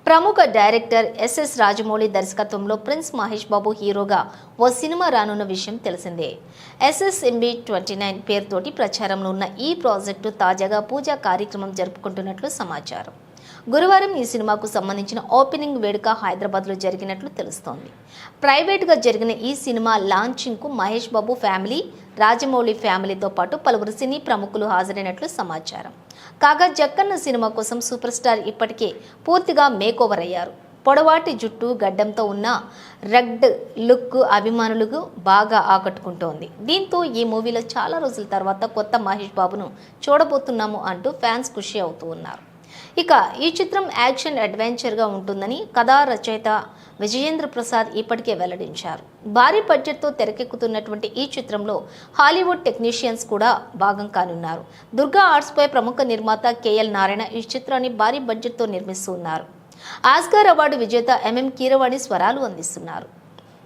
ప్రముఖ director SS Rajamouli దర్శకత్వంలో prince Mahesh Babu హీరోగా ఓ సినిమా రానున్న విషయం తెలిసిందే. SSMB29 పేరుతోటి ప్రచారంలో ఉన్న ఈ ప్రాజెక్టు తాజాగా పూజా కార్యక్రమం జరుపుకుంటున్నట్లు సమాచారం. గురువారం ఈ సినిమాకు సంబంధించిన ఓపెనింగ్ వేడుక హైదరాబాద్లో జరిగినట్లు తెలుస్తోంది. ప్రైవేటుగా జరిగిన ఈ సినిమా లాంచింగ్కు మహేష్ బాబు ఫ్యామిలీ, రాజమౌళి ఫ్యామిలీతో పాటు పలువురు సినీ ప్రముఖులు హాజరైనట్లు సమాచారం. కాగా జక్కన్న సినిమా కోసం సూపర్ స్టార్ ఇప్పటికే పూర్తిగా మేకోవర్ అయ్యారు. పొడవాటి జుట్టు, గడ్డంతో ఉన్న రగ్డ్ లుక్ అభిమానులకు బాగా ఆకట్టుకుంటోంది. దీంతో ఈ మూవీలో చాలా రోజుల తర్వాత కొత్త మహేష్ బాబును చూడబోతున్నాము అంటూ ఫ్యాన్స్ ఖుషి అవుతూ ఉన్నారు. ఇక ఈ చిత్రం యాక్షన్ అడ్వెంచర్గా ఉంటుందని కథా రచయిత విజయేంద్ర ప్రసాద్ ఇప్పటికే వెల్లడించారు. భారీ బడ్జెట్తో తెరకెక్కుతున్నటువంటి ఈ చిత్రంలో హాలీవుడ్ టెక్నీషియన్స్ కూడా భాగం కానున్నారు. దుర్గా ఆర్ట్స్పై ప్రముఖ నిర్మాత KL నారాయణ ఈ చిత్రాన్ని భారీ బడ్జెట్తో నిర్మిస్తున్నారు. ఆస్కార్ అవార్డు విజేత MM కీరవాణి స్వరాలు అందిస్తున్నారు.